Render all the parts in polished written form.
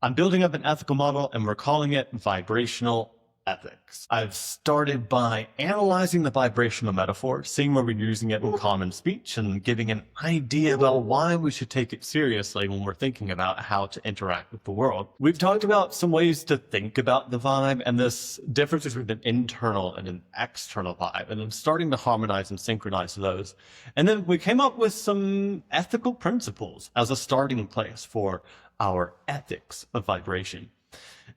I'm building up an ethical model and we're calling it vibrational ethics. I've started by analyzing the vibrational metaphor, seeing where we're using it in common speech and giving an idea about why we should take it seriously when we're thinking about how to interact with the world. We've talked about some ways to think about the vibe and this difference between an internal and an external vibe, and then starting to harmonize and synchronize those. And then we came up with some ethical principles as a starting place for our ethics of vibration.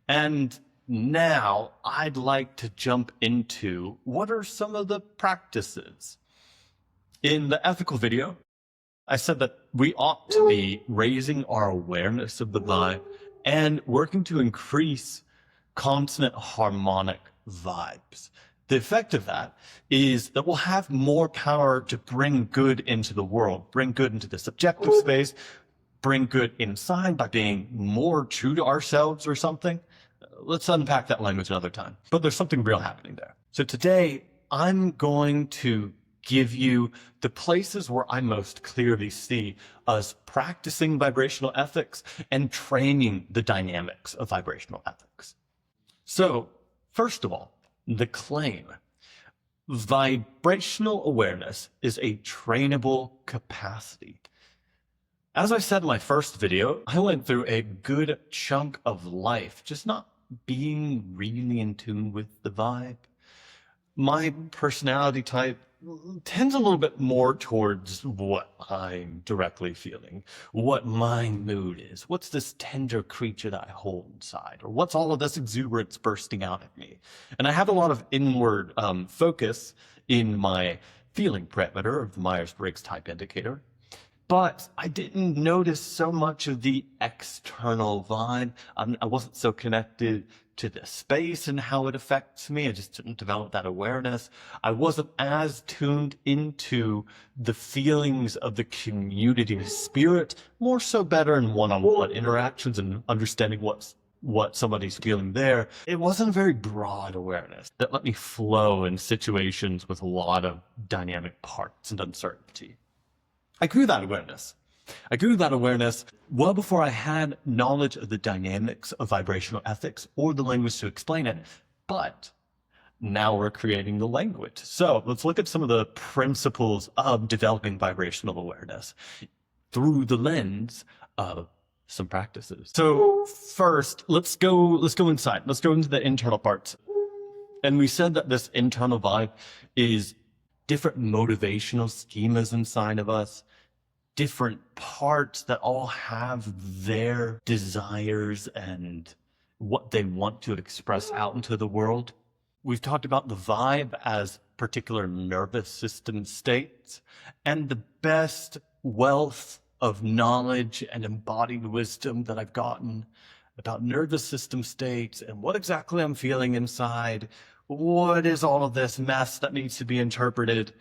And now I'd like to jump into what are some of the practices. In the ethical video, I said that we ought to be raising our awareness of the vibe and working to increase consonant harmonic vibes. The effect of that is that we'll have more power to bring good into the world, bring good into the subjective space, bring good inside by being more true to ourselves or something. Let's unpack that language another time. But there's something real happening there. So today, I'm going to give you the places where I most clearly see us practicing vibrational ethics and training the dynamics of vibrational ethics. So, first of all, the claim. Vibrational awareness is a trainable capacity. As I said in my first video, I went through a good chunk of life just not being really in tune with the vibe. My personality type tends a little bit more towards what I'm directly feeling, what my mood is, what's this tender creature that I hold inside, or what's all of this exuberance bursting out at me. And I have a lot of inward focus in my feeling parameter of the Myers-Briggs type indicator. But I didn't notice so much of the external vibe. I wasn't so connected to the space and how it affects me. I just didn't develop that awareness. I wasn't as tuned into the feelings of the community spirit, more so better in one-on-one interactions and understanding what somebody's feeling there. It wasn't a very broad awareness that let me flow in situations with a lot of dynamic parts and uncertainty. I grew that awareness. Well before I had knowledge of the dynamics of vibrational ethics or the language to explain it. But now we're creating the language. So let's look at some of the principles of developing vibrational awareness through the lens of some practices. So first, let's go inside. Let's go into the internal parts. And we said that this internal vibe is different motivational schemas inside of us, different parts that all have their desires and what they want to express out into the world. We've talked about the vibe as particular nervous system states, and the best wealth of knowledge and embodied wisdom that I've gotten about nervous system states and what exactly I'm feeling inside. What is all of this mess that needs to be interpreted?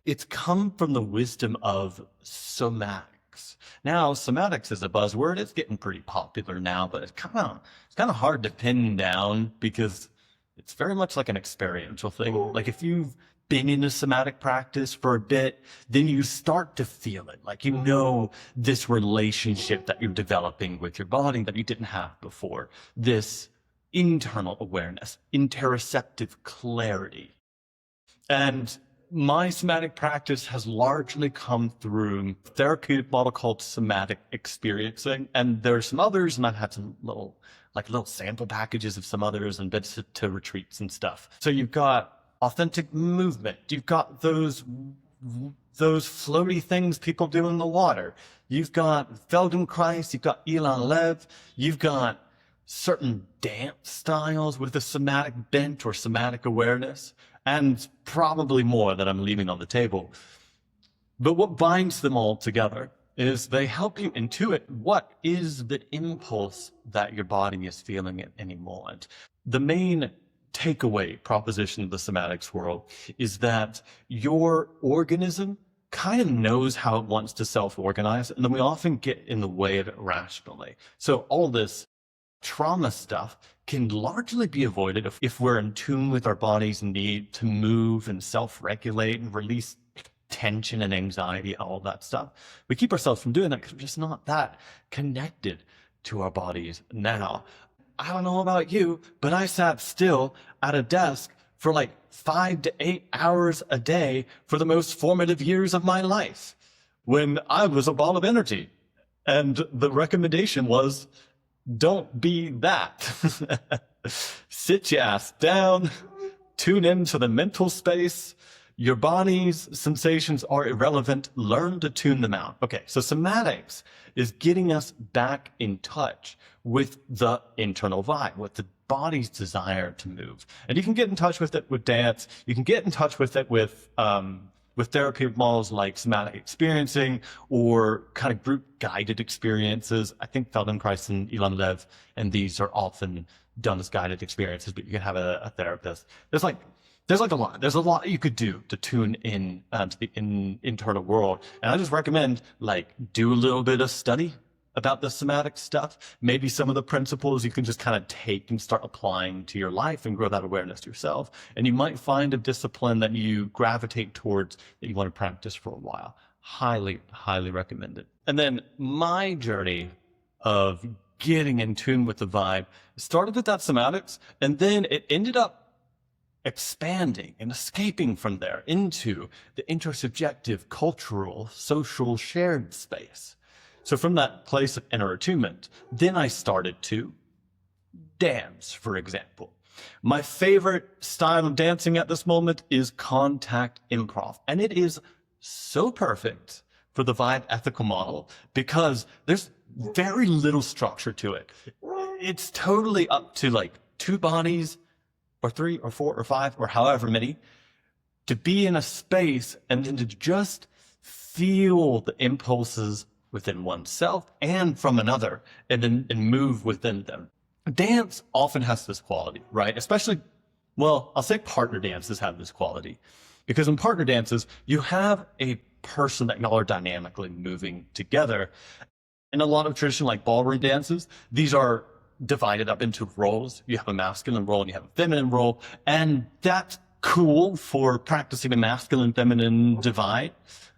It's come from the wisdom of somatics. Now, somatics is a buzzword. It's getting pretty popular now, but it's kind of hard to pin down because it's very much like an experiential thing. Like if you've been in a somatic practice for a bit, then you start to feel it. Like you know this relationship that you're developing with your body that you didn't have before. This internal awareness, interoceptive clarity. And my somatic practice has largely come through a therapeutic model called somatic experiencing. And there are some others, and I've had some little sample packages of some others and bits to retreats and stuff. So you've got authentic movement. You've got those floaty things people do in the water. You've got Feldenkrais, you've got Ilan Lev, you've got certain dance styles with a somatic bent or somatic awareness, and probably more that I'm leaving on the table. But what binds them all together is they help you intuit what is the impulse that your body is feeling at any moment. The main takeaway proposition of the somatics world is that your organism kind of knows how it wants to self-organize, and then we often get in the way of it rationally. So all this trauma stuff can largely be avoided if we're in tune with our body's need to move and self-regulate and release tension and anxiety, all that stuff. We keep ourselves from doing that because we're just not that connected to our bodies now. I don't know about you, but I sat still at a desk for like 5 to 8 hours a day for the most formative years of my life when I was a ball of energy. And the recommendation was, don't be that. Sit your ass down, tune into the mental space. Your body's sensations are irrelevant. Learn to tune them out. Okay, so somatics is getting us back in touch with the internal vibe, with the body's desire to move. And you can get in touch with it with dance. You can get in touch with it with therapy models like somatic experiencing or kind of group guided experiences. I think Feldenkrais and Ilan Lev and these are often done as guided experiences, but you can have a therapist. There's a lot. There's a lot you could do to tune in to the internal world. And I just recommend do a little bit of study about the somatic stuff. Maybe some of the principles you can just kind of take and start applying to your life and grow that awareness yourself. And you might find a discipline that you gravitate towards that you want to practice for a while. Highly, highly recommend it. And then my journey of getting in tune with the vibe started with that somatics, and then it ended up expanding and escaping from there into the intersubjective, cultural, social, shared space. So from that place of inner attunement, then I started to dance, for example. My favorite style of dancing at this moment is contact improv. And it is so perfect for the vibe ethical model because there's very little structure to it. It's totally up to two bodies or 3 or 4 or 5 or however many to be in a space and then to just feel the impulses within oneself and from another and move within them. Dance often has this quality, right? Especially, well, I'll say partner dances have this quality because in partner dances, you have a person that y'all are dynamically moving together. In a lot of traditional ballroom dances, these are divided up into roles. You have a masculine role and you have a feminine role, and that's cool for practicing the masculine feminine divide.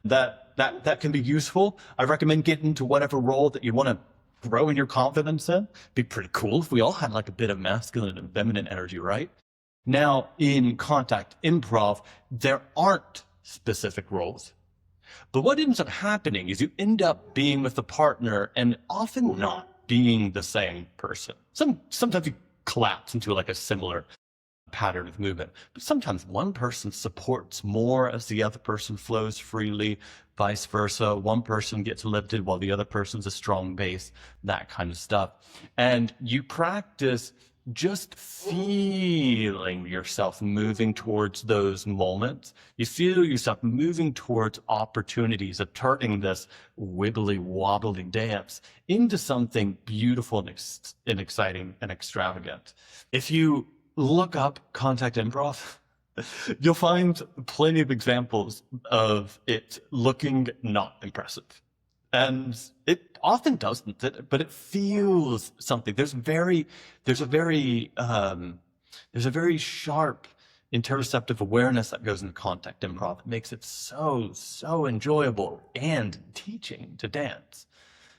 That can be useful. I recommend getting into whatever role that you want to grow in your confidence in. Be pretty cool if we all had a bit of masculine and feminine energy, right? Now, in contact improv, there aren't specific roles. But what ends up happening is you end up being with a partner and often not being the same person. Sometimes you collapse into a similar pattern of movement, but sometimes one person supports more as the other person flows freely, vice versa. One person gets lifted while the other person's a strong base, that kind of stuff. And you practice just feeling yourself moving towards those moments. You feel yourself moving towards opportunities of turning this wibbly wobbly dance into something beautiful and exciting and extravagant. If you look up contact improv, you'll find plenty of examples of it looking not impressive. And it often doesn't, but it feels something. There's a very sharp interoceptive awareness that goes into contact improv. It makes it so enjoyable and teaching to dance.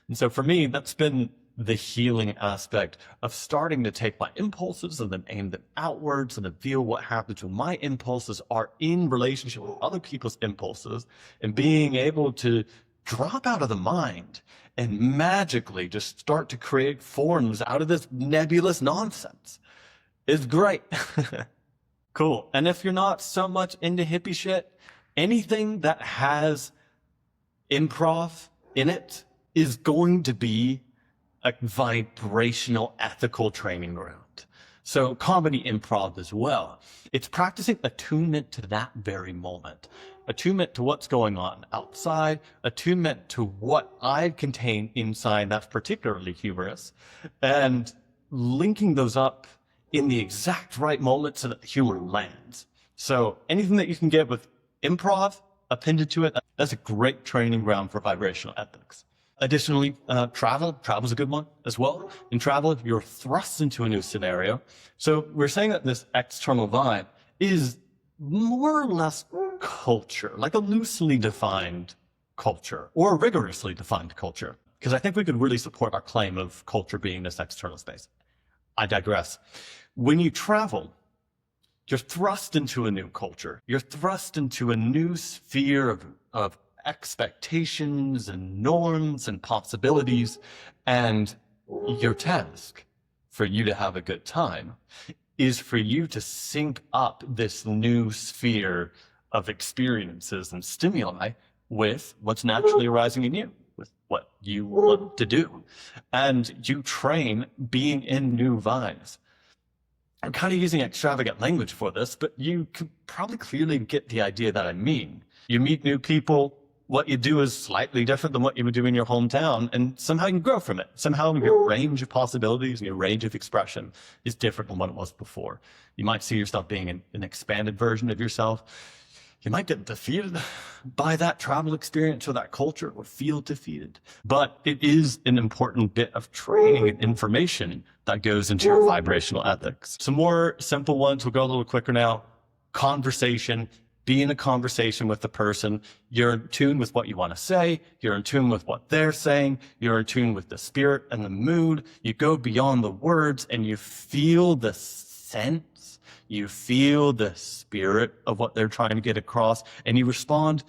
And so for me, that's been the healing aspect of starting to take my impulses and then aim them outwards and then feel what happens when my impulses are in relationship with other people's impulses and being able to drop out of the mind and magically just start to create forms out of this nebulous nonsense. It's great. Cool. And if you're not so much into hippie shit, anything that has improv in it is going to be a vibrational ethical training ground. So comedy improv as well. It's practicing attunement to that very moment. Attunement to what's going on outside, attunement to what I contain inside that's particularly humorous, and linking those up in the exact right moment so that the humor lands. So anything that you can get with improv appended to it, that's a great training ground for vibrational ethics. Additionally, travel is a good one as well. In travel, you're thrust into a new scenario. So we're saying that this external vibe is more or less culture, like a loosely defined culture or a rigorously defined culture. because I think we could really support our claim of culture being this external space. I digress. When you travel, you're thrust into a new culture. You're thrust into a new sphere of expectations and norms and possibilities. And your task for you to have a good time is for you to sync up this new sphere of experiences and stimuli with what's naturally arising in you, with what you want to do. And you train being in new vibes. I'm kind of using extravagant language for this, but you could probably clearly get the idea that I mean. You meet new people, what you do is slightly different than what you would do in your hometown, and somehow you grow from it. Somehow your range of possibilities and your range of expression is different than what it was before. You might see yourself being an expanded version of yourself. You might get defeated by that travel experience or that culture, or feel defeated. But it is an important bit of training and information that goes into your vibrational ethics. Some more simple ones, we'll go a little quicker now. Conversation. Be in a conversation with the person. You're in tune with what you want to say. You're in tune with what they're saying. You're in tune with the spirit and the mood. You go beyond the words and you feel the sense. You feel the spirit of what they're trying to get across, and you respond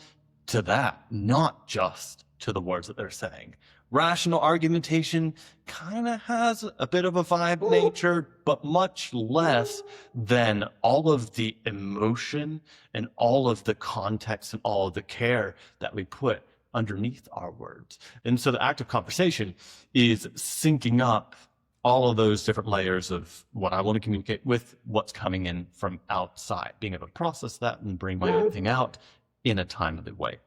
to that, not just to the words that they're saying. Rational argumentation kind of has a bit of a vibe nature, but much less than all of the emotion and all of the context and all of the care that we put underneath our words. And so the act of conversation is syncing up all of those different layers of what I want to communicate with what's coming in from outside, being able to process that and bring my own thing out in a timely way.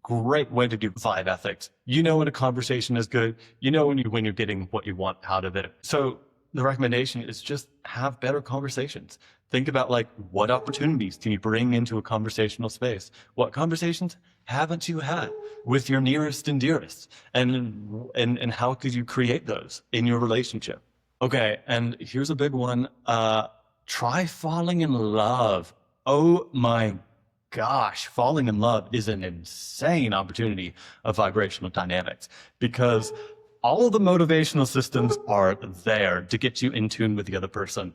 Great way to do vibe ethics. You know when a conversation is good. You know when you're getting what you want out of it. So the recommendation is just have better conversations. Think about, like, what opportunities can you bring into a conversational space? What conversations haven't you had with your nearest and dearest? And how could you create those in your relationship? Okay, and here's a big one. Try falling in love. Oh my gosh, falling in love is an insane opportunity of vibrational dynamics, because all of the motivational systems are there to get you in tune with the other person.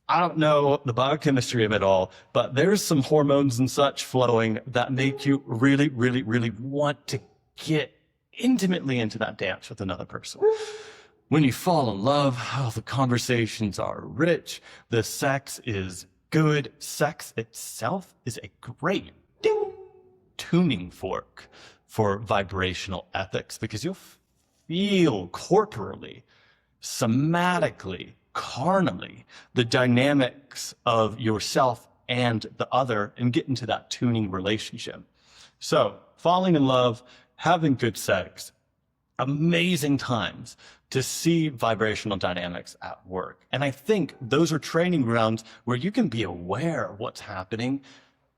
I don't know the biochemistry of it all, but there's some hormones and such flowing that make you really, really, really want to get intimately into that dance with another person. When you fall in love, oh, the conversations are rich. The sex is good. Sex itself is a great tuning fork for vibrational ethics, because you'll feel corporally, somatically, carnally, the dynamics of yourself and the other, and get into that tuning relationship. So falling in love, having good sex, amazing times to see vibrational dynamics at work. And I think those are training grounds where you can be aware of what's happening,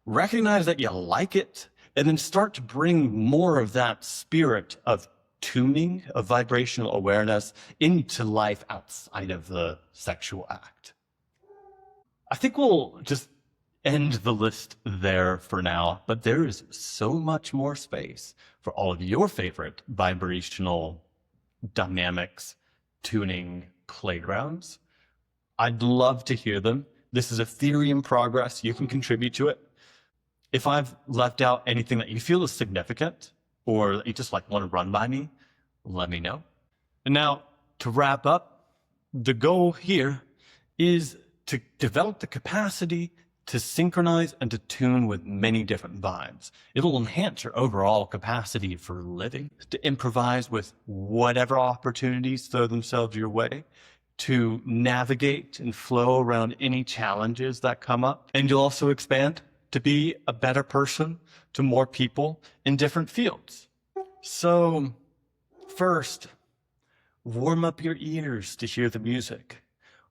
recognize that you like it, and then start to bring more of that spirit of tuning, of vibrational awareness into life outside of the sexual act. I think we'll just end the list there for now, but there is so much more space for all of your favorite vibrational dynamics, tuning playgrounds. I'd love to hear them. This is a theory in progress. You can contribute to it. If I've left out anything that you feel is significant, or that you just want to run by me, let me know. And now, to wrap up, the goal here is to develop the capacity to synchronize and to tune with many different vibes. It'll enhance your overall capacity for living, to improvise with whatever opportunities throw themselves your way, to navigate and flow around any challenges that come up. And you'll also expand to be a better person to more people in different fields. So first, warm up your ears to hear the music.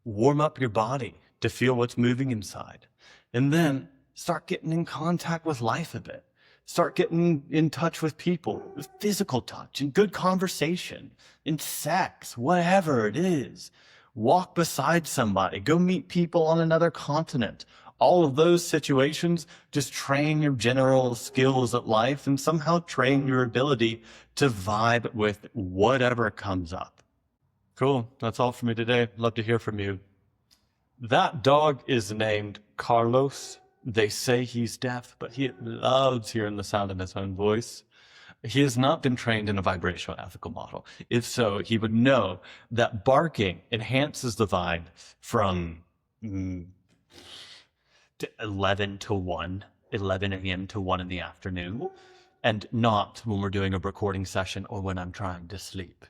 Warm up your body to feel what's moving inside. And then start getting in contact with life a bit. Start getting in touch with people, with physical touch and good conversation, in sex, whatever it is. Walk beside somebody. Go meet people on another continent. All of those situations just train your general skills at life and somehow train your ability to vibe with whatever comes up. Cool. That's all for me today. Love to hear from you. That dog is named Carlos. They say he's deaf, but he loves hearing the sound of his own voice. He has not been trained in a vibrational ethical model. If so, he would know that barking enhances the vibe from 11 to 1, 11 a.m. to 1 in the afternoon, and not when we're doing a recording session or when I'm trying to sleep.